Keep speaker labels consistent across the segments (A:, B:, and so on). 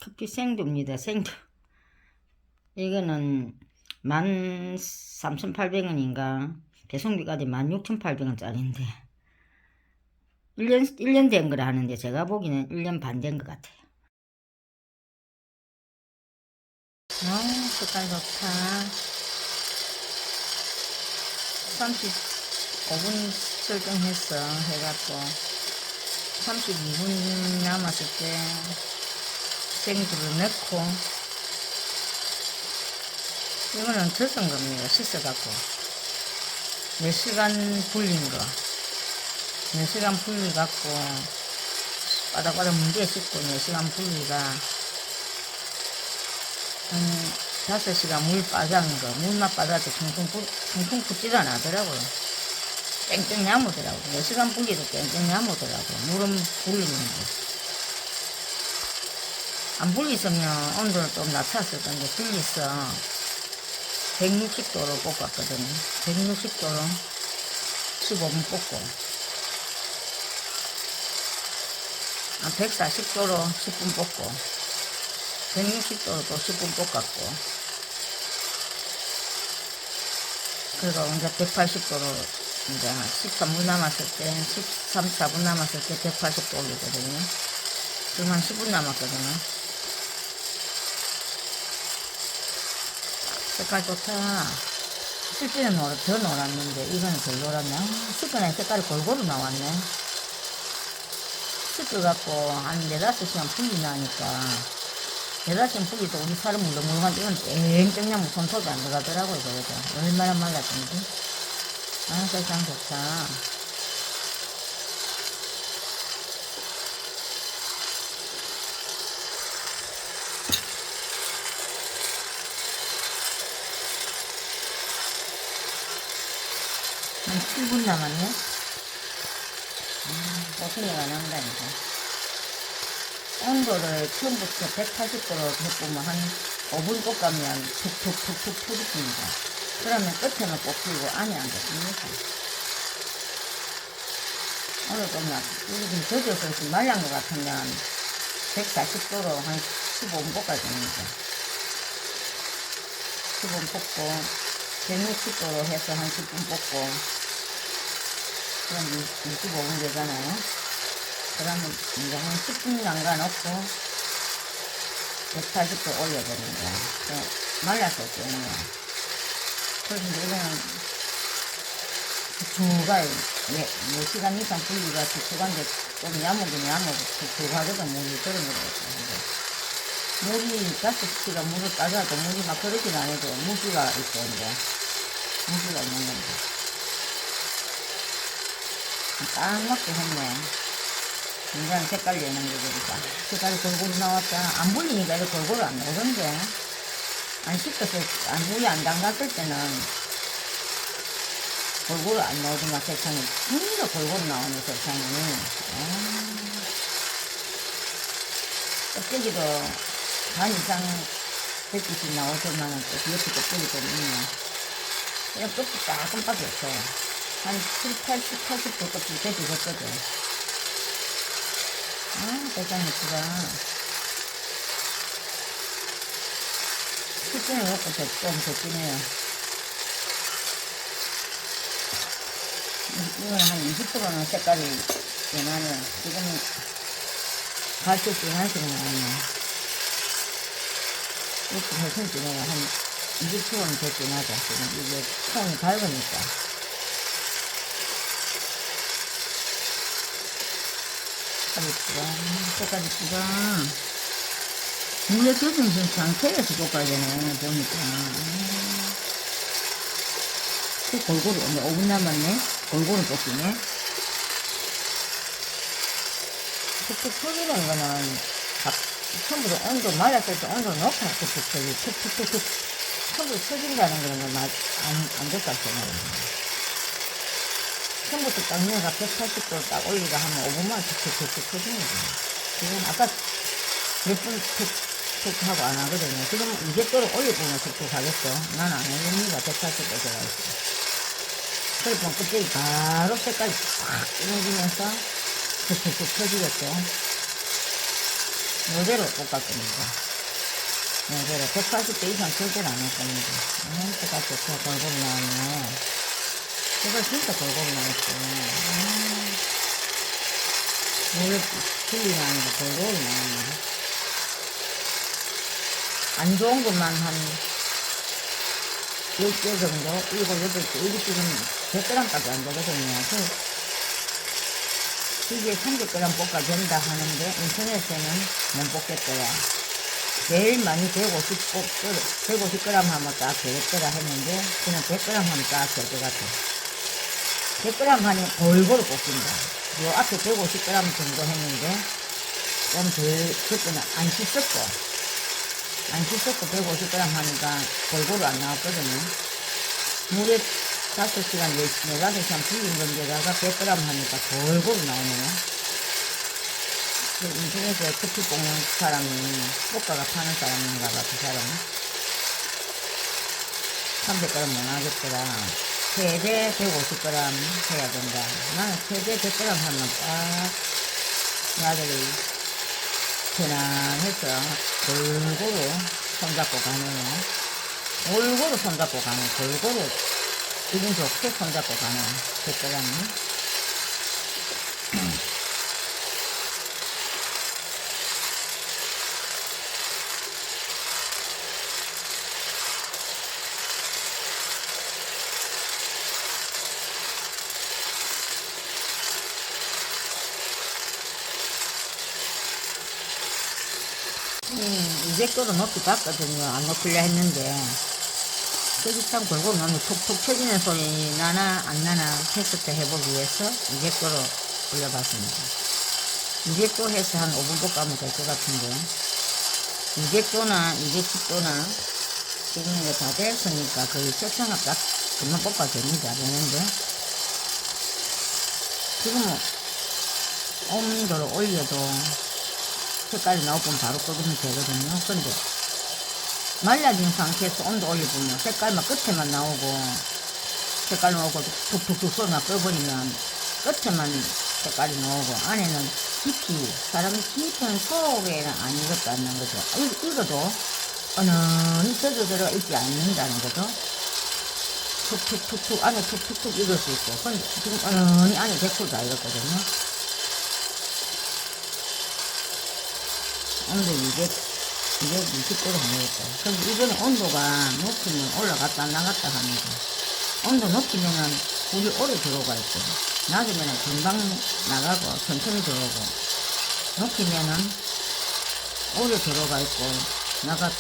A: 커피 생두입니다. 생두. 이거는 13,800원인가 배송비까지 16,800원짜리인데 1년 된 거라 하는데 제가 보기에는 1년 반 된 것 같아요. 색깔 좋다. 35분 설정했어. 해갖고 32분 남았을 때 생두를 넣고, 이거는 젖은 겁니다. 씻어갖고 4시간 불린 거, 4시간 불려갖고 바닥바닥 문제 씻고 4시간 불리가 한 5시간 물 빠진 거, 물맛 빠져도 퉁퉁 붓지도 않더라고요. 땡땡 야무더라고요. 4시간 불리도 땡땡 야무더라고요. 물은 불리는데. 안 불리있으면 온도를 좀 낮췄을 건데, 불리있어. 160도로 볶았거든요. 160도로 15분 볶고, 140도로 10분 볶고, 160도로 또 10분 볶았고, 그리고 이제 180도로 이제 13분 남았을 때, 13, 4분 남았을 때 180도 올리거든요. 지금 한 10분 남았거든요. 색깔 좋다. 실제는 더 노랗는데 이거는 덜 노랗네. 씻거나 색깔이 골고루 나왔네. 씻어갖고 한 4-5시간 불리나니까 4-5시간 불리도 우리 살은 물렁물렁한데 이건 땡땡냥 손톱이 안 들어가더라고요. 그래서 얼마나 말랐던지. 색상 좋다. 한 7분 남았네. 고생이가 난다니까. 온도를 처음부터 180도로 해보면 한 5분 볶으면 툭툭툭툭 터집니다. 그러면 끝에는 볶히고 안에 안 볶힙니다. 오늘 좀 좀 젖어서 좀 말란 것 같으면 140도로 한 15분 볶아야 됩니다. 15분 볶고 160도로 해서 한 10분 볶고, 그럼 25분 되잖아요. 그러면 이제 한 10분 담가놓고 180도 올려야 됩니다. 말라서 뜨는 거야. 그래서 이거는 두가 4시간 이상 불리가 두가인데 좀 야무긴 두가거든. 물이 그런 거거든요. 물이 5시간 물을 빠져도 물이 막 그렇게 안 해도 무지가 있어. 이제 무지가 있는 건데 딱 맞게 했네. 굉장히 색깔 내는 게 그러니까 색깔이 골고루 나왔잖아. 안 불리니까 이렇게 골고루 안 나오던데, 안 씻어서 물이 안 담갔을 때는 골고루 안 나오지만 세상에 진짜 골고루 나오는 세상에. 껍데기도 반 이상 100개씩 나오지만은 또 옆에 껍데기도 있네. 그냥 끝이 조금밖에 없어요. 한 7, 80, 80도 껍데기 되었거든. 세상에 예쁘다. 실전에 먹고 좀 좋긴해요. 이건 한 20%는 색깔이 변하네. 지금 갈색 진하시고 나왔네. 이렇게 훨씬 진해요. 한 20%는 더 진하죠. 지금 이게 톤이 밝으니까. 색깔이 이쁘다. 물에 젖은 상태에서 볶아야 되네, 보니까. 골고루, 5분 남았네? 골고루 볶이네? 툭툭 터지는 거는, 처음부터 온도, 말랐을 때 온도를 높아, 툭툭 터지, 툭툭툭툭. 처음부터 터진다는 거는 안 될 것 같아요. 처음부터 딱 내가 180도 딱 올리가 하면 5분만 툭툭툭툭 터지는 거야. 지금 아까 몇 분 툭툭 하고 안 하거든요. 지금 200도로 올려보면 툭툭 하겠어. 난 안 해봅니다. 180도 들어가 있어. 그래서 껍데기 바로 색깔이 팍 끊어지면서 툭툭툭 터지겠죠. 요대로 볶을 겁니다. 요대로 180도 이상 절대로 안 할 겁니다. 해가 좋고 골고루 나왔네. 이거 진짜 골고루 나왔어. 물에 불이 나니까 골고루 나왔네. 안 좋은 것만 한 10개 정도? 7, 8개. 이게 지금 100g까지 안 되거든요. 이게 30g 볶아 된다 하는데, 인터넷에는 못 볶겠더라. 제일 많이 150g 하면 딱 되겠더라 했는데, 그냥 100g 하면 딱 될 것 같아. 100g 하니 골고루 볶인다. 요 앞에 150g 정도 했는데, 좀 덜, 그때는 안 씻었고, 150g 하니까 골고루 안 나왔거든요. 물에 5시간, 4시간 불린 건데다가 100g 하니까 골고루 나오네요. 인터넷에 커피 볶는 사람이, 볶아가 파는 사람인가 봐, 그 사람은. 300g 못 하겠더라. 최대 150g 해야 된다. 나는 최대 100g 하면 딱, 나들이 편안해서 골고루 손잡고 가네요. 골고루 손잡고 가네. 골고루 기분 좋게 손잡고 가네. 100g이. 이제 거로 넣기 봤거든요. 안 넣기려 했는데. 그게 참 골고루 넣으면 톡톡 터지는 소리 나나 안 나나 테스트 해보기 위해서 이제 거로 올려봤습니다. 이제 거 해서 한 5분 볶으면 될 것 같은데. 이제 거나 이제 집도나 지금 이게 다 됐으니까 거의 색상합 딱 금방 볶아 됩니다. 되는데. 지금은 온도를 올려도 색깔이 나오면 바로 끓으면 되거든요. 근데 말라진 상태에서 온도 올려보면 색깔만 끝에만 나오고 색깔 나오고 툭툭툭 소리만 꺼버리면 끝에만 색깔이 나오고 안에는 깊이 사람이 깊은 속에는 안 익었다 않는 거죠. 익어도 어느니 젖어 들어가 있지 않는다는 거죠. 툭툭툭툭 안에 툭툭툭 익을 수 있고 근데 지금 어느니 안에 100% 다 익었거든요. 온도 20도로 해야겠다. 그럼 이거는 온도가 높이면 올라갔다 나갔다 합니다. 온도 높이면은 불이 오래 들어가 있고, 낮으면은 금방 나가고, 천천히 들어오고, 높이면은 오래 들어가 있고,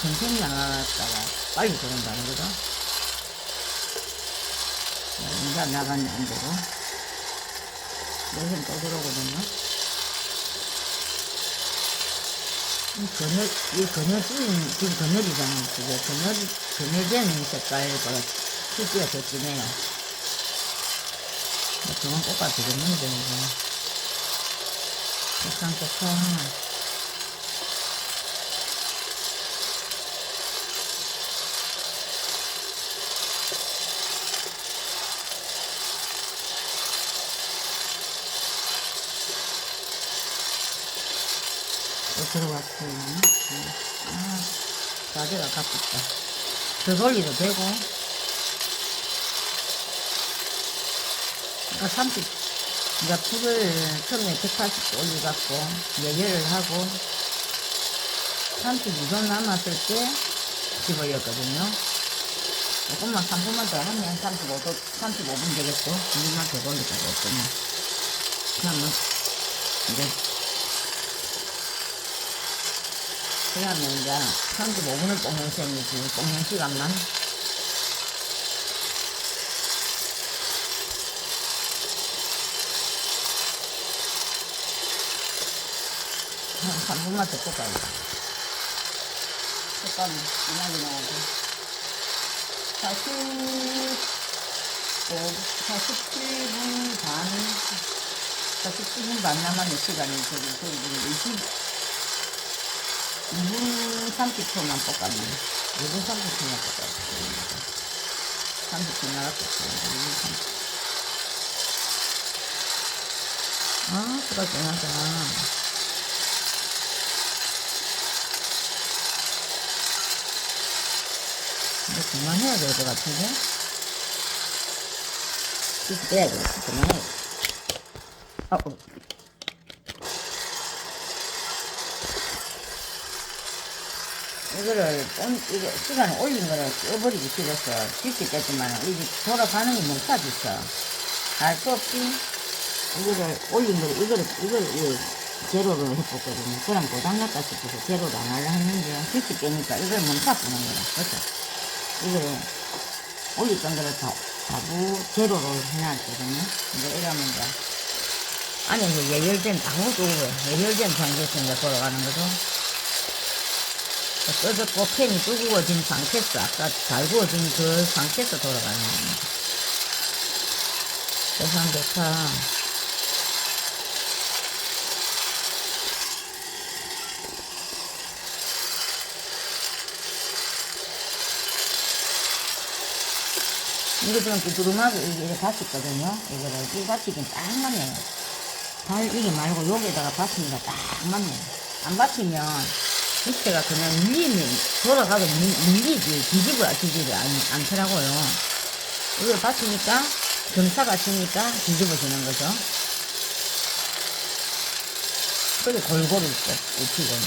A: 천천히 나갔다가 빨리 들어온다는 거죠. 이제 나갔네, 안 되고. 여기는 또 들어오거든요. 이 그늘진, 지금 그늘이잖아요. 그게 그늘된 색깔보다 특기가 더 진해요. 그만 볶아 되겠는데, 이거. 색상 좋고, 또 들어갔어요. 자재가 아깝다. 더 돌리도 되고, 그러니까 30, 이제 불을 처음에 180도 올려갖고, 예열을 하고, 32분 남았을 때 집어였거든요. 조금만 3분만 더 하면 35분 되겠고, 2분만 더 돌리자고 했더니, 그러면, 이제, 그러면 이제 35분을 볶는 셈이지, 볶는 시간만. 한 3분만 더 볶아야 돼. 색깔이 진하게 나오고. 47분 반, 47분 반 남았는 시간이 지금 2분 30초만 볶았네. 2분 30초만 볶았어. 30초 나갔겠어. 2분 30초. 아, 그거 쟁하잖아. 그만해야 될 것 같은데? 이렇게 빼야 되겠어. 그만해. 이거를, 이거, 시간을 올린 거를 꺼버리기 싫어서 쉽게 뺐지만, 이게 돌아가는 게 뭔가 있어. 알 수 없지? 이거를 올린 거를, 이거를 제로로 해봤거든요. 그럼 고장났다 싶어서 제로로 안 하려 했는데, 쉽게 빼니까 이걸 뭔가 뿌는 거야. 그렇죠? 이거를 올릴 정도로 다부 제로로 해놨거든요. 이제 이러면 이제, 안에서 예열된, 아무것도 없고, 예열된 상태에서 이제 돌아가는 거죠. 쪄졌고 팬이 뜨거워진 상태에서 아까 잘 구워진 그 상태에서 돌아가는 겁니다. 세상 좋다. 이거 지금 두루마기 이게 받쳤거든요. 이거를 이 받치긴 딱 맞네요. 발 이게 말고 여기다가 받치니까 딱 맞네요. 안 받치면 밑에가 그냥 밀리면 돌아가도 밀리지 뒤집을 않더라고요. 이걸 받치니까 경사가 치니까 뒤집어지는 거죠. 그리고 골고루 입히고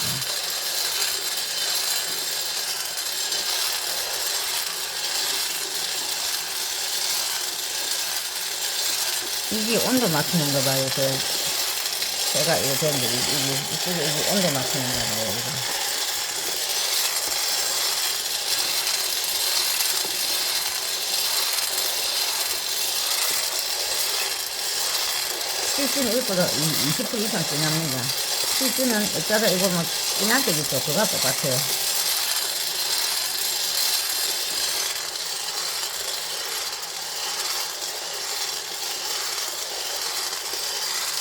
A: 이게 온도 맞추는 거 봐요. 제가 이거 되는데 이게 온도 맞추는 거 봐요. 이거. 실수는 이것보다 20% 이상 진합니다. 실수는 어쩌다 이거 뭐 진한 적 있죠. 그거 똑같아요.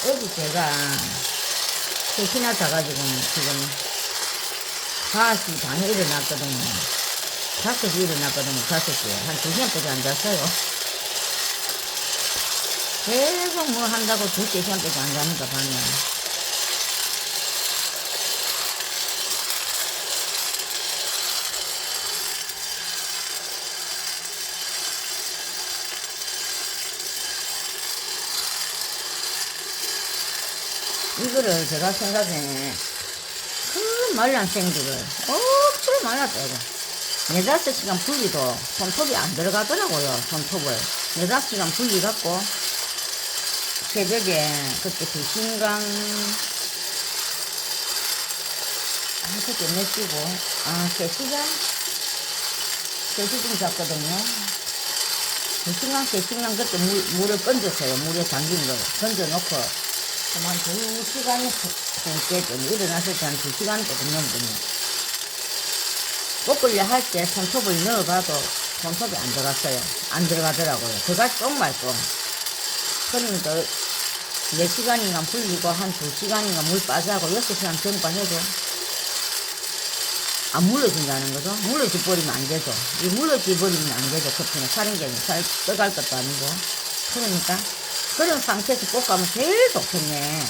A: 여기 제가 셋이나 자가지고 지금 5시 반에 일어났거든요. 5시에 일어났거든요. 5시에. 한 2시간까지 안 잤어요. 계속 뭐 한다고 2-3시간까지 안 자니까 밤에. 이거를 제가 생각에 큰 말란 생두를 억수로 말랐다 이거. 4-5시간 불리도 손톱이 안 들어가더라고요. 손톱을 4-5시간 불리갖고 새벽에 그때 2시간 그때 몇 시고 3시간? 3시쯤 잤거든요. 2시간, 3시간 그때 물을 건졌어요. 물에 담긴 거 건져놓고 한 2시간 정도쯤 일어났을 때 한 2시간 조금 넘거든요. 볶으려 할 때 손톱을 넣어봐도 손톱이 안 들어갔어요. 안 들어가더라고요. 그가 쪽말 좀. 그러니까 4시간인가 불리고 한 2시간인가 물 빠져하고 6시간 전반해도 안 물러진다는 거죠. 물러져 버리면 안 되죠. 이 물러져 버리면 안 되죠. 커피는 사령견이 살 떠갈 것도 아니고. 그러니까 그런 상태에서 볶으면 제일 좋겠네.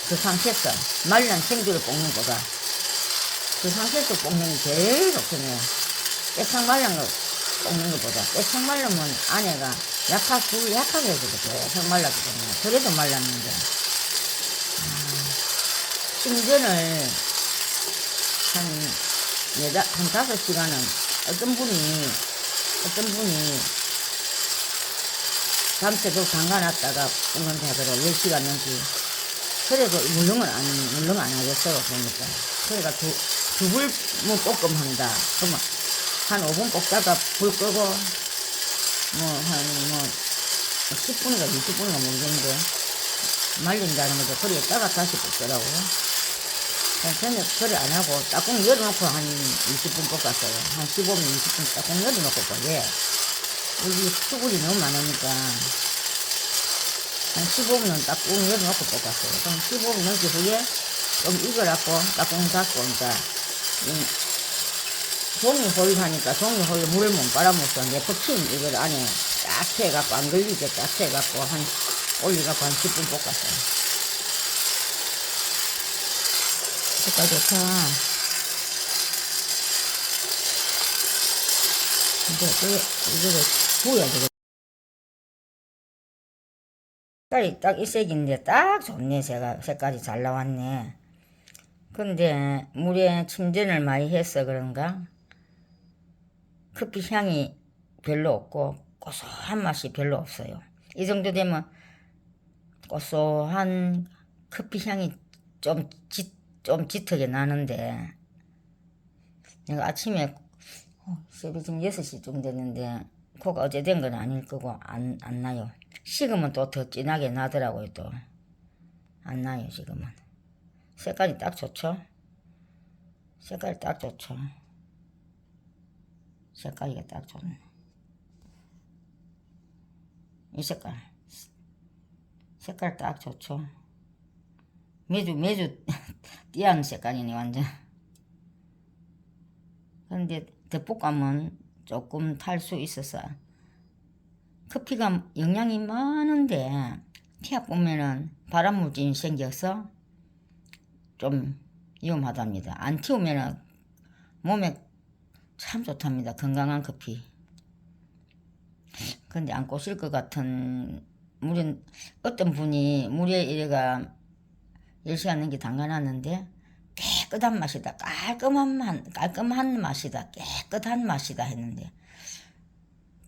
A: 그 상태에서 말란 생두를 볶는 거다. 그 상태에서 볶는 게 제일 좋겠네요. 깨창 말란 거 볶는 것보다. 깨창 말르면 안에가 불이 약하게 해주거든요. 깨창 말랐기 때문에. 그래도 말랐는데. 충전을 한 5시간은 어떤 분이 밤새도록 담가놨다가 볶는 자들로 10시간 넘게. 그래도 물렁은 안 하겠어요, 보니까. 그러니까 두불 볶음 한다. 그러면 한 5분 볶다가 불 끄고, 10분인가 20분인가 모르겠는데, 말린다는 거죠. 그래, 따가 다시 볶더라고요. 저는 그래 안 하고, 따끔 열어놓고 한 20분 볶았어요. 한 15분, 20분 따끔 열어놓고 볶아요. 여기 수분이 너무 많으니까, 한 15분은 따끔 열어놓고 볶았어요. 그럼 15분 넘게 후에 좀 익어갖고 따끔 닫고, 이제, 종이 호일 하니까 종이 호일 물을 못 빨아먹어. 내 퍼킨 이걸 안에 딱 해갖고, 안 걸리게 딱 해갖고, 올려갖고 한 10분 볶았어요. 색깔 좋다. 이제 이거를 부어야 되겠다. 색깔이 딱 이 색인데 딱 좋네. 색깔이 잘 나왔네. 근데 물에 침전을 많이 해서 그런가 커피 향이 별로 없고 고소한 맛이 별로 없어요. 이 정도 되면 고소한 커피 향이 좀 짙게 나는데 내가 아침에 새벽 지금 6시쯤 됐는데 코가 어제 된 건 아닐 거고 안 나요. 식으면 또 더 진하게 나더라고요. 또 안 나요. 지금은 색깔이 딱 좋죠. 색깔이 딱 좋죠. 색깔이 딱 좋네. 이 색깔 딱 좋죠. 매주 띠한 색깔이네 완전. 근데 덮밥감은 조금 탈 수 있어서 커피가 영양이 많은데 티약 보면은 발암물질이 생겨서 좀 위험하답니다. 안 튀우면은 몸에 참 좋답니다. 건강한 커피. 근데 안 꼬실 것 같은 물은 어떤 분이 물에 이래가 10시간 넘게 담가놨는데 깨끗한 맛이다. 깔끔한 맛이다. 깨끗한 맛이다 했는데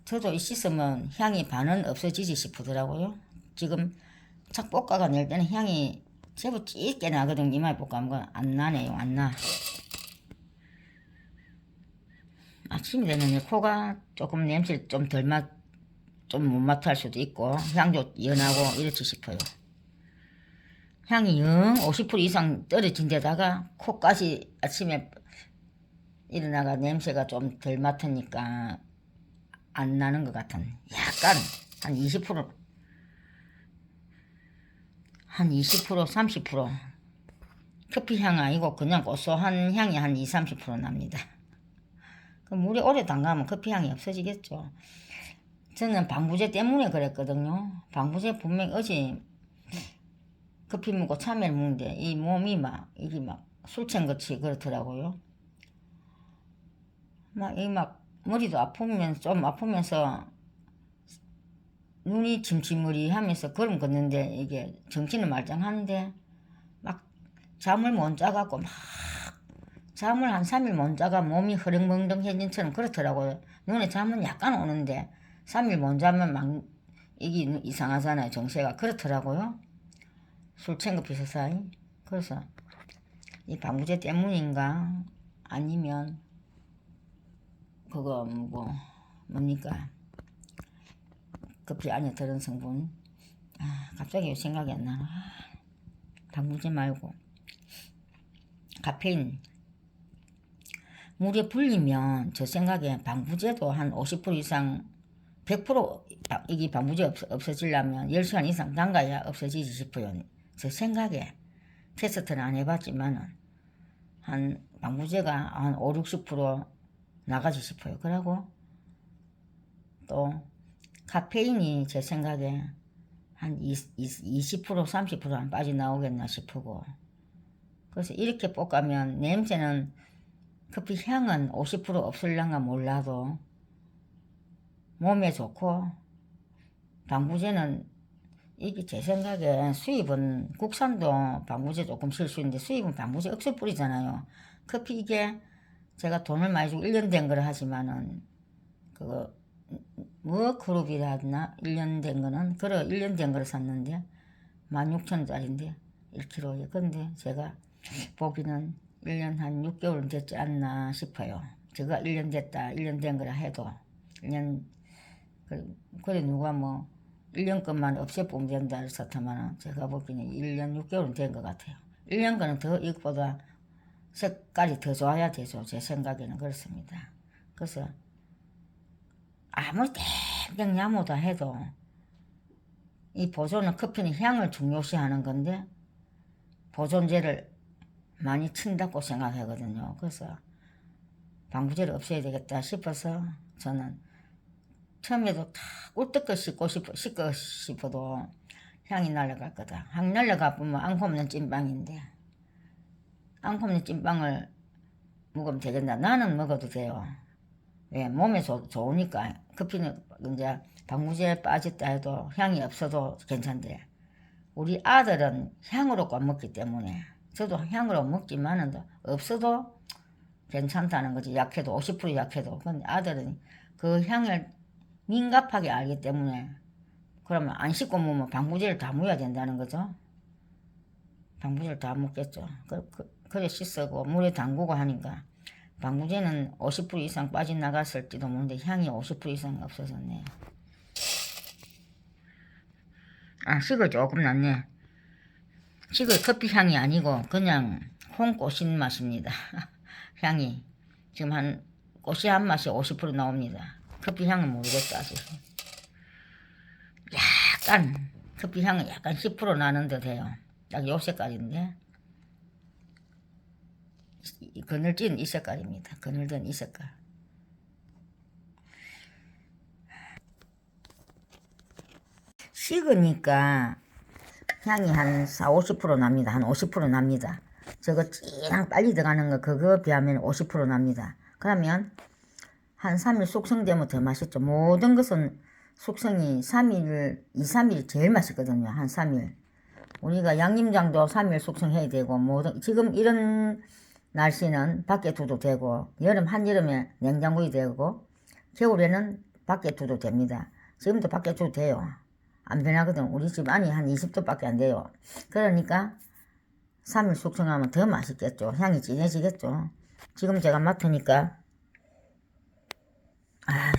A: 저도 이 씻으면 향이 반은 없어지지 싶더라고요. 지금 착 볶아가 낼 때는 향이 제법 짙게 나거든요. 이마에 볶아면 안 나네요. 안 나. 아침이 되면 코가 조금 냄새를 좀 못 맡을 수도 있고 향도 연하고 이렇지 싶어요. 향이 영 50% 이상 떨어진 데다가 코까지 아침에 일어나가 냄새가 좀 덜 맡으니까 안 나는 것 같은 약간 한 20%, 한 20%, 30% 커피 향 아니고 그냥 고소한 향이 한 20, 30% 납니다. 물에 오래 담가면 커피 향이 없어지겠죠. 저는 방부제 때문에 그랬거든요. 방부제 분명히 어제 커피 먹고 참외를 먹는데 이 몸이 이게 술 취한같이 그렇더라고요. 머리도 좀 아프면서 눈이 침침머리 하면서 걸음 걷는데 이게 정신은 말짱하는데 막 잠을 못 자갖고 잠을 한 3일 못 자가 몸이 흐릉멍덩해진 처럼 그렇더라고요. 눈에 잠은 약간 오는데 3일 못 자면 이게 이상하잖아요. 정세가 그렇더라고요. 술 취한 거 비슷하이. 그래서 이 방부제 때문인가 아니면 그거 뭡니까 커피 안에 들은 성분 갑자기 생각이 안 나나. 방부제 말고 카페인 물에 불리면 저 생각에 방부제도 한 50% 이상 100% 이게 방부제 없어지려면 10시간 이상 담가야 없어지지 싶어요. 저 생각에 테스트는 안 해봤지만은 한 방부제가 한 5, 60% 나가지 싶어요. 그러고 또 카페인이 제 생각에 한 20%, 30%는 빠져나오겠나 싶고 그래서 이렇게 볶으면 냄새는 커피 향은 50% 없을란가 몰라도 몸에 좋고 방부제는 이게 제 생각에 수입은 국산도 방부제 조금 실수인데 수입은 방부제 억수 뿌리잖아요. 커피 이게 제가 돈을 많이 주고 1년 된 거를 하지만은 그거 그룹이라 하나 1년 된 거는 1년 된 거를 샀는데 16,000원짜리인데 1kg에. 근데 제가 보기는 1년 한 6개월 됐지 않나 싶어요. 제가 1년 됐다 1년 된 거라 해도 1년 그래 누가 1년 것만 없애보면 된다 했었다만 제가 보기에는 1년 6개월은 된 것 같아요. 1년 거는 더 이것보다 색깔이 더 좋아야 되죠. 제 생각에는 그렇습니다. 그래서 아무리 땡땡 야무다 해도 이 보존은 커피는 향을 중요시하는 건데 보존제를 많이 친다고 생각하거든요. 그래서 방부제를 없애야 되겠다 싶어서 저는 처음에도 다 꿀떡거 씻고 싶어도 향이 날아갈 거다. 향 날아가 보면 앙코 없는 찐빵인데 앙코 없는 찐빵을 먹으면 되겠나. 나는 먹어도 돼요. 예, 몸에 좋으니까. 커피는 이제 방부제 빠졌다 해도 향이 없어도 괜찮대. 우리 아들은 향으로 꼭 먹기 때문에 저도 향으로 먹지만은 없어도 괜찮다는 거지. 약해도 50% 약해도. 근데 아들은 그 향을 민감하게 알기 때문에 그러면 안 씻고 먹으면 방부제를 다 먹어야 된다는 거죠. 방부제를 다 먹겠죠. 그래 씻고 물에 담그고 하니까 방부제는 50% 이상 빠져나갔을지도 모르는데 향이 50% 이상 없어졌네. 아, 식을 조금 났네. 식을 커피 향이 아니고 그냥 홍꽃인 맛입니다. 향이 지금 한 꽃이 한 맛이 50% 나옵니다. 커피 향은 모르겠다 아직. 약간 커피 향은 약간 10% 나는 듯해요. 딱 요 색깔인데 그늘진 이 색깔입니다. 그늘진 이 색깔. 식으니까 향이 한 4, 50% 납니다. 한 50% 납니다. 저거 찌랑 빨리 들어가는 거 그거 비하면 50% 납니다. 그러면 한 3일 숙성되면 더 맛있죠. 모든 것은 숙성이 3일, 2, 3일이 제일 맛있거든요. 한 3일. 우리가 양념장도 3일 숙성해야 되고 모든 지금 이런 날씨는 밖에 두도 되고 한여름에 냉장고에 되고 겨울에는 밖에 두도 됩니다. 지금도 밖에 두도 돼요. 안 변하거든. 우리 집 안이 한 20도밖에 안 돼요. 그러니까 3일 숙성하면 더 맛있겠죠. 향이 진해지겠죠. 지금 제가 맡으니까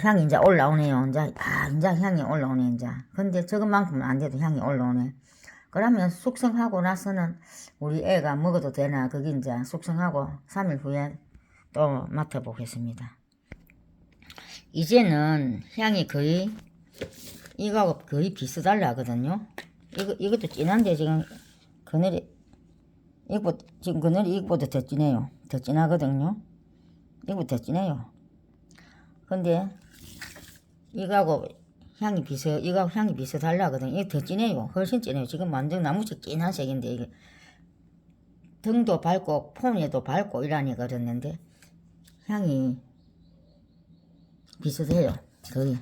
A: 향이 이제 올라오네요. 이제 향이 올라오네 이제. 근데 저것만큼은 안 돼도 향이 올라오네. 그러면 숙성하고 나서는 우리 애가 먹어도 되나 그게 이제 숙성하고 3일 후에 또 맡아보겠습니다. 이제는 향이 거의 이거하고 거의 비슷하려 하거든요. 이것도 진한데 지금 그늘이 지금 그늘이 이거보다 더 진해요. 더 진하거든요. 이거보다 더 진해요. 근데 이거하고 향이 비슷하려 하거든요. 이게 더 진해요. 훨씬 진해요. 지금 완전 나무색 진한 색인데 이게 등도 밝고 폼에도 밝고 이러니 그랬는데 향이 비슷해요. 거의.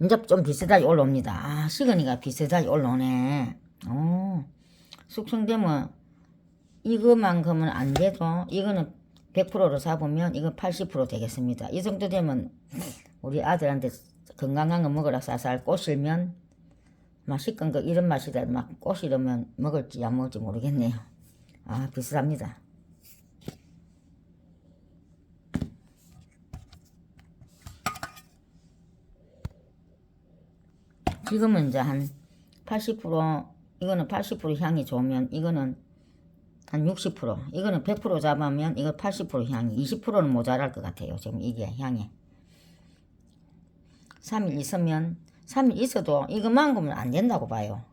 A: 이제 좀 비슷하게 올라옵니다. 식으니까 비슷하게 올라오네. 숙성되면 이거만큼은 안 돼도 이거는 100%로 잡으면 이거 80% 되겠습니다. 이 정도 되면 우리 아들한테 건강한 거 먹으라 쌀쌀 꼬실면 맛있건 거 이런 맛이다 막 꼬시려면 먹을지 안 먹을지 모르겠네요. 비슷합니다. 지금은 이제 한 80% 이거는 80% 향이 좋으면 이거는 한 60% 이거는 100% 잡으면 이거 80% 향이 20%는 모자랄 것 같아요. 지금 이게 향이 3일 있어도 이것만큼은 안 된다고 봐요.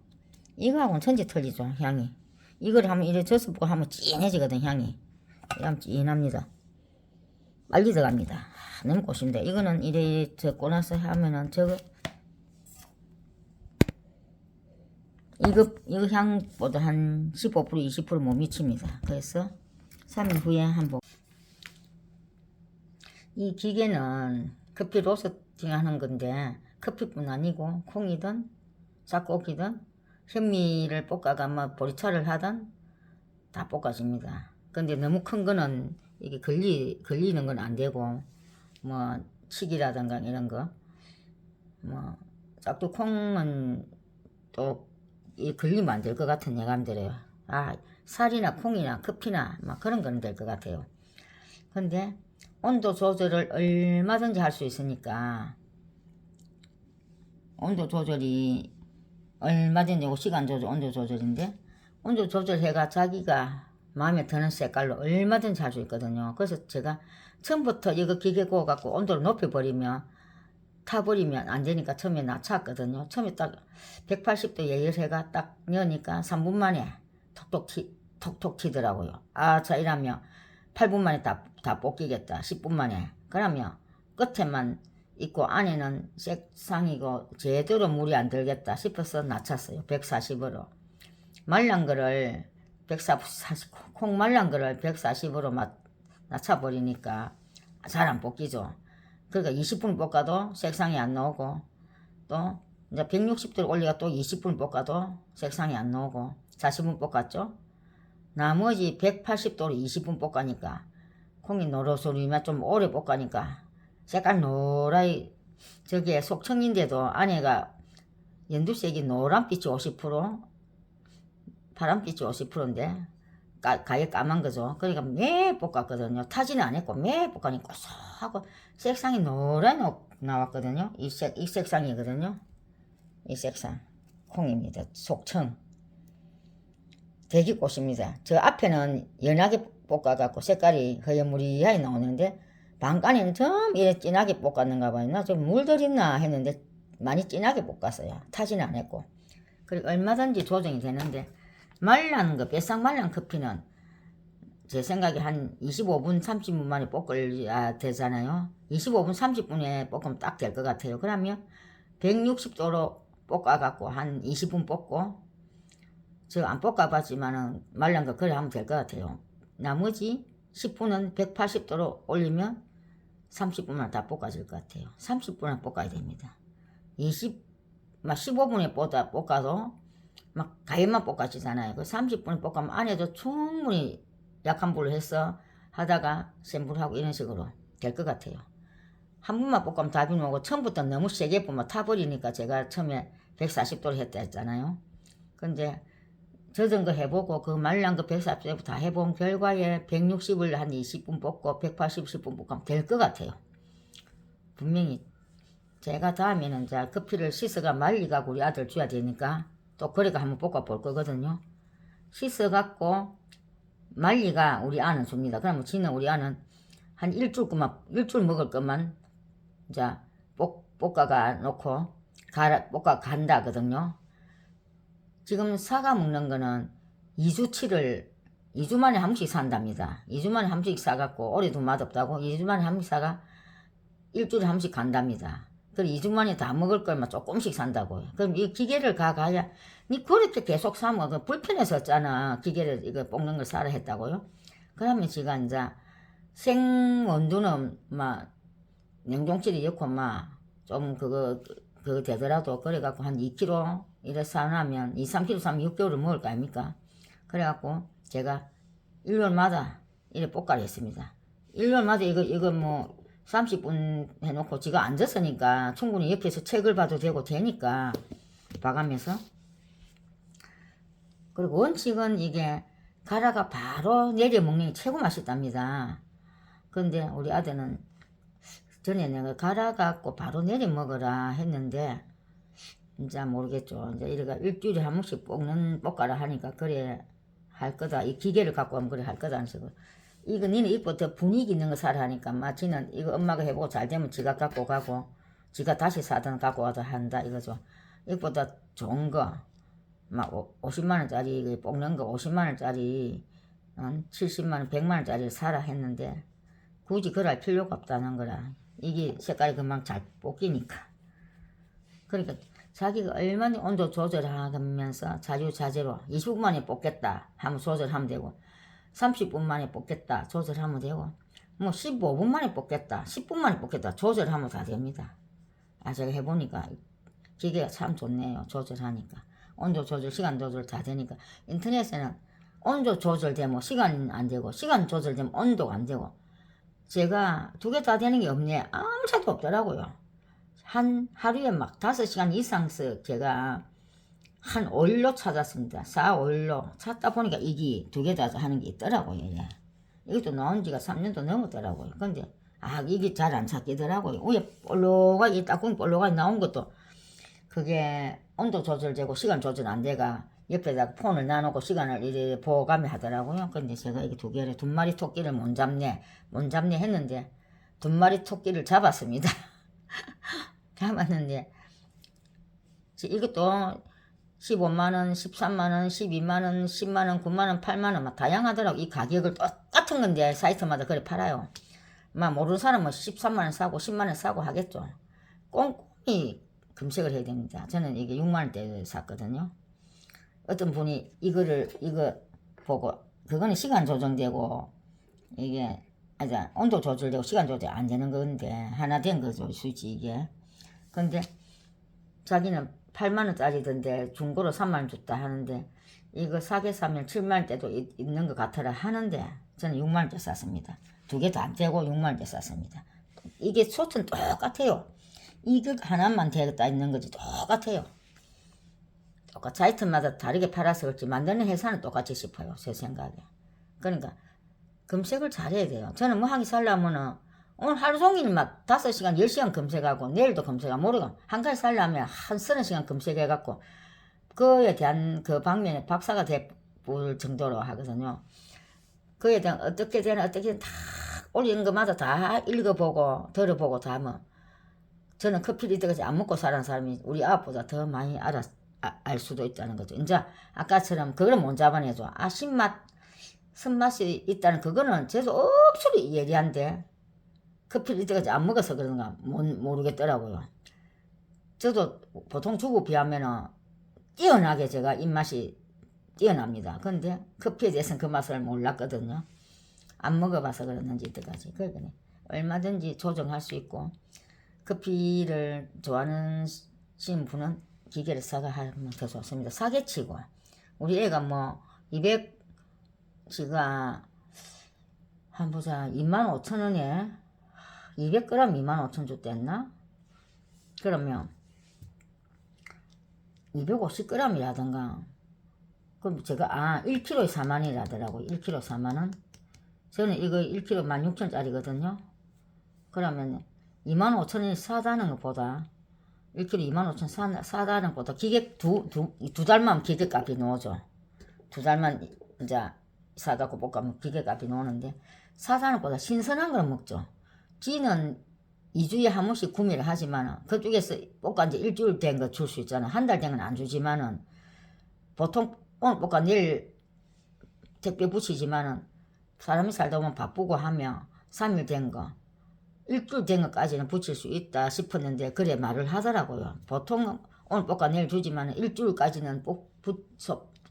A: 이거하고는 천지 틀리죠. 향이 이걸 하면 이래 젖어보고 하면 진해지거든. 향이 이러면 진합니다. 빨리 들어갑니다. 너무 꽃인데 이거는 이래 젖고 나서 하면은 이거 향보다 한 15% 20%못 미칩니다. 그래서 3일 후에 한번 이 기계는 커피 로스팅 하는 건데 커피뿐 아니고 콩이든 雑穀이든 현미를 볶아가 뭐 보리차를 하든 다 볶아집니다. 근데 너무 큰 거는 이게 걸리는 건 안 되고 뭐 칡이라든가 이런 거 뭐 짝두콩은 또 이 걸리면 안 될 것 같은 예감 들어요. 쌀이나 콩이나 커피나 막 그런 거는 될 것 같아요. 근데 온도 조절을 얼마든지 할 수 있으니까 온도 조절이 얼마든지 시간 조절 온도 조절인데 온도 조절해가 자기가 마음에 드는 색깔로 얼마든지 할 수 있거든요. 그래서 제가 처음부터 이거 기계 구워갖고 온도를 높여버리면 타버리면 안 되니까 처음에 낮췄거든요. 처음에 딱 180도 예열해가 딱 여니까 3분 만에 톡톡 튀더라고요. 자 이러면 8분 만에 다 볶이겠다. 10분 만에. 그러면 끝에만 있고 안에는 색상이고 제대로 물이 안 들겠다 싶어서 낮췄어요. 140으로. 말란 거를 140, 콩 말란 거를 140으로 낮춰버리니까 잘 안 볶이죠. 그러니까 20분 볶아도 색상이 안 나오고, 또 이제 160도로 올리가 또 20분 볶아도 색상이 안 나오고 40분 볶았죠. 나머지 180도로 20분 볶으니까 콩이 노릇소리만 좀 오래 볶으니까 색깔 노라이, 저게 속청인데도 안에가 연두색이 노란빛이 50%, 파란빛이 50%인데 가에 까만 거죠. 그러니까 매 볶았거든요. 타지는 안 했고 매 볶으니 고소하고 색상이 노랗게 나왔거든요. 이 색상이거든요. 이 색상 콩입니다. 속청 대기꽃입니다. 저 앞에는 연하게 볶아갖고 색깔이 허여무리하게 나오는데 반간에는 좀 이래 진하게 볶았는가 봐요. 나 좀 물들 있나 했는데 많이 진하게 볶았어요. 타지는 안 했고. 그리고 얼마든지 조정이 되는데 말라는 거, 뱃삭 말란 커피는 제 생각에 한 25분, 30분 만에 볶아야 되잖아요. 25분, 30분에 볶으면 딱 될 것 같아요. 그러면 160도로 볶아갖고 한 20분 볶고, 저 안 볶아봤지만은 말란 거 그래 하면 될 것 같아요. 나머지 10분은 180도로 올리면 30분만 다 볶아질 것 같아요. 30분은 볶아야 됩니다. 15분에 볶아도 막 가위만 볶아지잖아요. 그 30분 볶으면 안에도 충분히 약한 불로 해서 하다가 센 불하고 이런 식으로 될 것 같아요. 한 분만 볶으면 답이 나오고 처음부터 너무 세게 볶으면 타버리니까 제가 처음에 140도로 했다 했잖아요. 근데 저전 거 해보고 그 말란 거 140도 다 해본 결과에 160을 한 20분 볶고 180, 10분 볶으면 될 것 같아요. 분명히 제가 다음에는 이제 커피를 씻어가 말리가고 우리 아들 줘야 되니까 또 그래가 한번 볶아 볼 거거든요. 씻어갖고 말리가 우리 아는 줍니다. 그러면 지는 우리 아는 한 일주일 먹을 것만 이제 볶아가 놓고 볶아 간다거든요. 지금 사과 먹는 거는 2주치를 2주 만에 한 번씩 산답니다. 2주 만에 한 번씩 사갖고 오래도 맛없다고 2주 만에 한 번씩 사가 일주일에 한 번씩 간답니다. 그럼 2주 만에 다 먹을 걸만 조금씩 산다고요. 그럼 이 기계를 가야 니 그렇게 계속 사면 그 불편해서잖아. 기계를 이거 볶는 걸 사라 했다고요. 그러면 지가 이제 생원두는 막 냉동실에 넣고 막 좀 그거 되더라도 그래갖고 한 2kg 이래 사놓으면 2, 3kg 사면 6개월을 먹을 거 아닙니까? 그래갖고 제가 일요일마다 이래 볶아를 했습니다. 일요일마다 이거 뭐 30분 해놓고 지가 앉았으니까 충분히 옆에서 책을 봐도 되니까 봐가면서. 그리고 원칙은 이게 갈아가 바로 내려 먹는 게 최고 맛있답니다. 근데 우리 아들은 전에 내가 갈아갖고 바로 내려 먹으라 했는데 이제 모르겠죠. 이제 이래가 일주일에 한 번씩 볶아라 하니까 그래 할 거다. 이 기계를 갖고 하면 그래 할 거다 하는 식으로. 이거 니는 이거 더 분위기 있는 거 사라 하니까 마치는 이거 엄마가 해보고 잘 되면 지가 갖고 가고 지가 다시 사든 갖고 와도 한다 이거죠. 이거보다 좋은 거 막 50만원짜리 볶는 거 50만원짜리 70만원 100만원짜리 사라 했는데 굳이 그럴 필요가 없다는 거라. 이게 색깔이 금방 잘 볶이니까. 그러니까 자기가 얼마나 온도 조절하면서 자주자재로 20분 만에 볶겠다 하면 조절하면 되고 30분 만에 볶겠다 조절하면 되고 뭐 15분 만에 볶겠다 10분 만에 볶겠다 조절하면 다 됩니다. 제가 해보니까 기계가 참 좋네요. 조절하니까 온도 조절 시간 조절 다 되니까. 인터넷에는 온도 조절되면 시간 안 되고 시간 조절되면 온도가 안 되고 제가 두 개 다 되는 게 없네. 아무 차도 없더라고요. 한 하루에 막 5시간 이상씩 제가 한 오일로 찾았습니다. 4오일로 찾다 보니까 이게 두 개 다 하는 게 있더라고요. 예. 이것도 나온 지가 3년도 넘었더라고요. 근데 이게 잘 안 찾기더라고요. 위에 볼록하게 따꿍이 볼록하게 나온 것도 그게 온도 조절되고 시간 조절 안 돼가 옆에다가 폰을 놔놓고 시간을 이래 보호감이 하더라고요. 근데 제가 이게 두 개를 두 마리 토끼를 못 잡네 했는데 두 마리 토끼를 잡았습니다. 잡았는데 이것도 15만원, 13만원, 12만원, 10만원, 9만원, 8만원 막 다양하더라고. 이 가격을 똑같은 건데 사이트마다 그래 팔아요. 막 모르는 사람은 13만원 사고 10만원 사고 하겠죠. 꼼꼼히 검색을 해야 됩니다. 저는 이게 6만원대 샀거든요. 어떤 분이 이거 보고 그거는 시간 조정되고 이게 아자 온도 조절되고 시간 조절 안 되는 건데 하나 된 거죠 수지 이게. 근데 자기는 8만 원짜리던데 중고로 3만 원 줬다 하는데 이거 사게 사면 7만 원대도 있는 것 같아라 하는데 저는 6만 원대 샀습니다. 두 개도 안 되고 6만 원대 샀습니다. 이게 솥은 똑같아요. 이거 하나만 되겠다 있는 거지 똑같아요. 똑같 자이트마다 다르게 팔아서 그렇지 만드는 회사는 똑같이 싶어요. 제 생각에. 그러니까 검색을 잘해야 돼요. 저는 뭐 하기 살려면은 오늘 하루 종일 막 5시간 10시간 검색하고 내일도 검색하고 모르고 한 가지 살려면 한 30시간 검색해갖고 그에 대한 그 방면에 박사가 돼볼 정도로 하거든요. 그에 대한 어떻게 되나 다 올리는 것마다 다 읽어보고 들어보고 다 뭐 저는 커피를 이때까지 안 먹고 살아는 사람이 우리 아빠보다 더 많이 알 수도 있다는 거죠. 이제 아까처럼 그걸 못 잡아내죠. 쓴맛이 있다는 그거는 저도 억수로 예리한데 커피를 이때까지 안 먹어서 그런가 모르겠더라고요. 저도 보통 주고 비하면은 뛰어나게 제가 입맛이 뛰어납니다. 근데 커피에 대해서는 그 맛을 몰랐거든요. 안 먹어봐서 그랬는지 이때까지. 그러니까 얼마든지 조정할 수 있고 커피를 좋아하는 분은 기계를 사가 하면 더 좋습니다. 사기치고 우리 애가 뭐 200지가 한 보자 25,000원에 200g 25,000원 줬댔나? 그러면 250g이라던가 그럼 제가 1kg에 4만원이라더라고. 1kg 4만원. 저는 이거 1kg 16,000원짜리거든요. 그러면 25,000원이 싸다는 것보다 1kg 25,000원 싸다는 것보다 기계 두 달만 기계값이 나오죠. 두 달만 이제 사갖고 볶으면 기계값이 나오는데 싸다는 것보다 신선한 걸 먹죠. 지는 2주에 한 번씩 구매를 하지만 그쪽에서 볶아 이제 일주일 된 거 줄 수 있잖아. 한 달 된 건 안 주지만은 보통 오늘 볶아 내일 택배 붙이지만은 사람이 살다 보면 바쁘고 하면 3일 된 거, 일주일 된 것까지는 붙일 수 있다 싶었는데 그래 말을 하더라고요. 보통 오늘 볶아 내일 주지만은 일주일까지는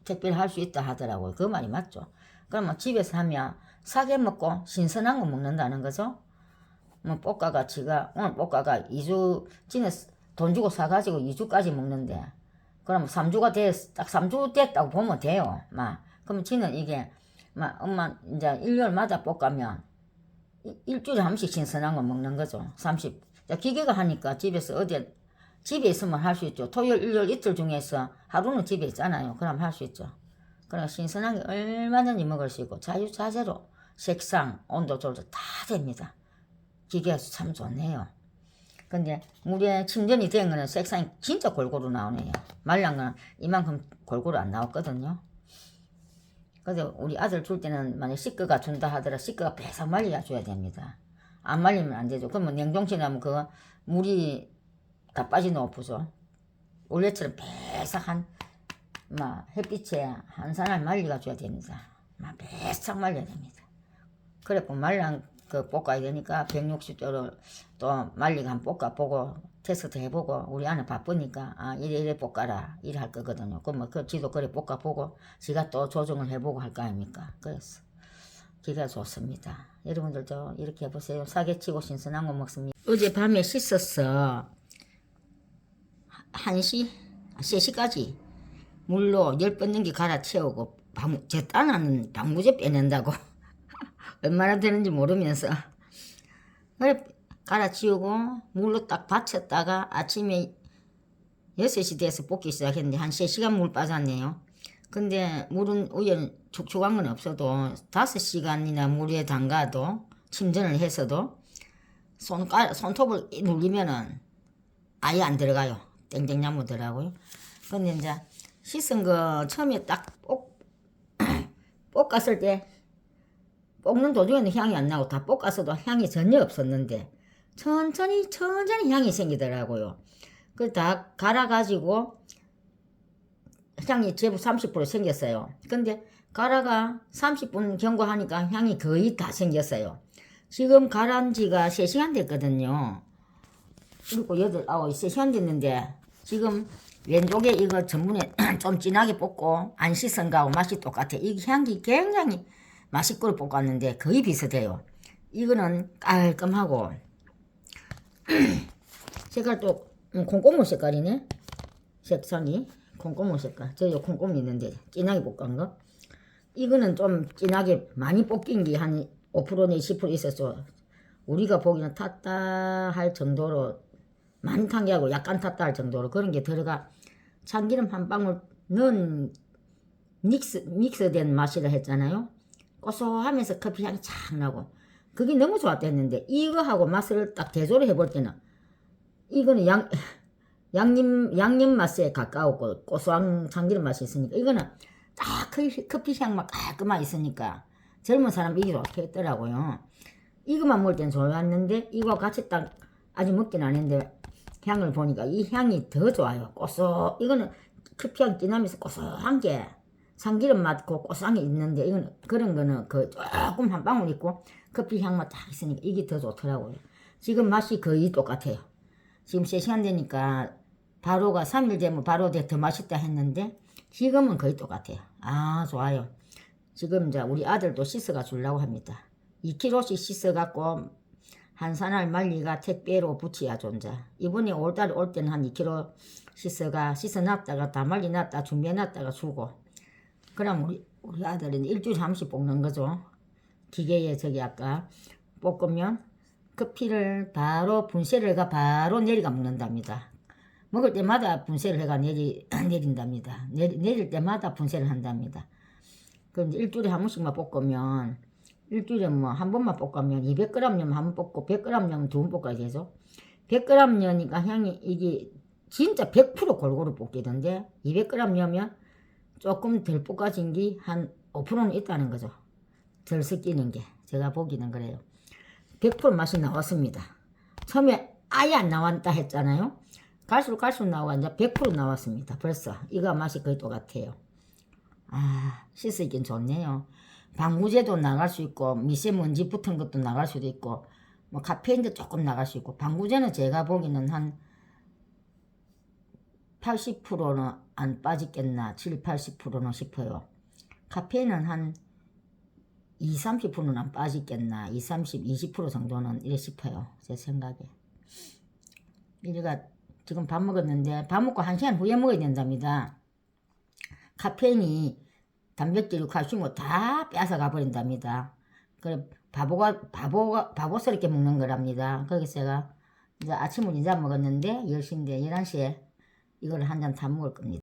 A: 택배를 할 수 있다 하더라고요. 그 말이 맞죠. 그러면 집에서 하면 사게 먹고 신선한 거 먹는다는 거죠. 뭐 볶아가 지가 오늘 볶아가 2주 지는 돈 주고 사가지고 2주까지 먹는데 그럼 3주가 딱 3주 됐다고 보면 돼요. 막 그러면 지는 이게 막 엄마 이제 1년마다 볶으면 일주일에 한 번씩 신선한 거 먹는 거죠. 30 기계가 하니까 집에서 어디 집에 있으면 할 수 있죠. 토요일 일요일 이틀 중에서 하루는 집에 있잖아요. 그럼 할 수 있죠. 그러니까 신선한 게 얼마든지 먹을 수 있고 자유자재로 색상 온도 조절 다 됩니다. 기계가 참 좋네요. 근데 물에 침전이 된 거는 색상이 진짜 골고루 나오네요. 말란 거는 이만큼 골고루 안 나왔거든요. 그래서 우리 아들 줄 때는 만약 시꺼가 준다 하더라 시꺼가 배삭 말려 줘야 됩니다. 안 말리면 안 되죠. 그러면 냉동실에 하면 그 물이 다 빠지는 없죠. 원래처럼 배삭한 막 햇빛에 한 사람 말려 줘야 됩니다. 막 배삭 말려야 됩니다. 그래고 말랑 그 볶아야 되니까 160도로 또 말리고 한번 볶아보고 테스트 해보고 우리 아내 바쁘니까 이래 볶아라 이래 할 거거든요. 그럼 그 지도 그래 볶아보고 지가 또 조정을 해보고 할 거 아닙니까? 그래서 기가 좋습니다. 여러분들도 이렇게 해보세요. 사계치고 신선한 거 먹습니다. 어젯밤에 씻었어. 1시, 3시까지 물로 10번 넘게 갈아채우고 제 딴은 방부제 빼낸다고 얼마나 되는지 모르면서 그래 갈아치우고 물로 딱 받쳤다가 아침에 6시 돼서 볶기 시작했는데 한 3시간 물 빠졌네요. 근데 물은 우연 촉촉한 건 없어도 5시간이나 물에 담가도 침전을 했어도 손톱을 눌리면은 아예 안 들어가요. 땡땡 나무더라고요. 근데 이제 씻은 거 처음에 딱 볶았을 때 볶는 도중에는 향이 안 나고 다 볶았어도 향이 전혀 없었는데 천천히 향이 생기더라고요. 그 다 갈아가지고 향이 제법 30% 생겼어요. 근데 갈아가 30분 경과하니까 향이 거의 다 생겼어요. 지금 갈아한 지가 3시간 됐거든요. 그리고 8, 3시간 됐는데 지금 왼쪽에 이거 전분에 좀 진하게 볶고 안 씻은 거하고 맛이 똑같아. 이 향이 굉장히 맛있게 볶았는데 거의 비슷해요. 이거는 깔끔하고 색깔도 콩고물 색깔이네. 색상이 콩고물 색깔. 저기 콩고물 있는데 진하게 볶은 거. 이거는 좀 진하게 많이 볶인 게 한 5%나 20% 있었어. 우리가 보기는 탔다 할 정도로 많이 탄 게 아니고 약간 탔다 할 정도로 그런 게 들어가. 참기름 한 방울 넣은 믹스된 맛이라 했잖아요. 고소하면서 커피 향이 착 나고 그게 너무 좋았다 했는데 이거하고 맛을 딱 대조를 해볼 때는 이거는 양념 맛에 가까웠고 고소한 참기름 맛이 있으니까 이거는 딱 커피 향만 깔끔하게 있으니까 젊은 사람 이게 좋겠더라고요. 이거만 먹을 땐 좋았는데 이거 같이 딱 아직 먹긴 안 했는데 향을 보니까 이 향이 더 좋아요. 이거는 커피 향 진하면서 고소한 게 참기름 맛고 고소한 게 있는데 이거는 그런 거는 그 조금 한 방울 있고 커피 향만 딱 있으니까 이게 더 좋더라고요. 지금 맛이 거의 똑같아요. 지금 3시간 되니까 바로가 3일 되면 바로 더 맛있다 했는데 지금은 거의 똑같아요. 아 좋아요. 지금 이제 우리 아들도 씻어가 주려고 합니다. 2kg씩 씻어갖고 한 사날 말리가 택배로 붙여야 존자. 이번에 올 때는 한 2kg 씻어놨다가 다 말려놨다 준비해놨다가 주고. 그럼 우리 아들은 일주일에 한 번씩 볶는 거죠. 기계에 저기 아까 볶으면 커피를 바로 분쇄를 해가 바로 내리가 먹는답니다. 먹을 때마다 분쇄를 해가 내린답니다. 내릴 때마다 분쇄를 한답니다. 그럼 일주일에 한 번씩만 볶으면 일주일에 뭐 한 번만 볶으면 200g 면 한 번 볶고 100g 면 두 번 볶아야 되죠. 100g 면이니까 향이 이게 진짜 100% 골고루 볶이던데 200g 면면 조금 덜 볶아진 게 한 5%는 있다는 거죠. 덜 섞이는 게 제가 보기는 그래요. 100% 맛이 나왔습니다. 처음에 아예 안 나왔다 했잖아요. 갈수록 나와 이제 100% 나왔습니다. 벌써 이거 맛이 거의 똑같아요. 아 씻으긴 좋네요. 방부제도 나갈 수 있고 미세먼지 붙은 것도 나갈 수도 있고 뭐 카페인도 조금 나갈 수 있고 방부제는 제가 보기는 한 80%는 안 빠지겠나 7, 80%는 싶어요. 카페인은 한 20, 30%는 안 빠지겠나 20, 30, 20% 정도는 이래 싶어요. 제 생각에. 우리가 지금 밥 먹었는데 밥 먹고 1시간 후에 먹어야 된답니다. 카페인이 단백질, 칼슘을 다 뺏어 가버린답니다. 그래 바보스럽게 먹는 거랍니다. 거기서 제가 이제 아침을 이제 먹었는데 10시인데 11시에 이걸 한 잔 다 먹을 겁니다.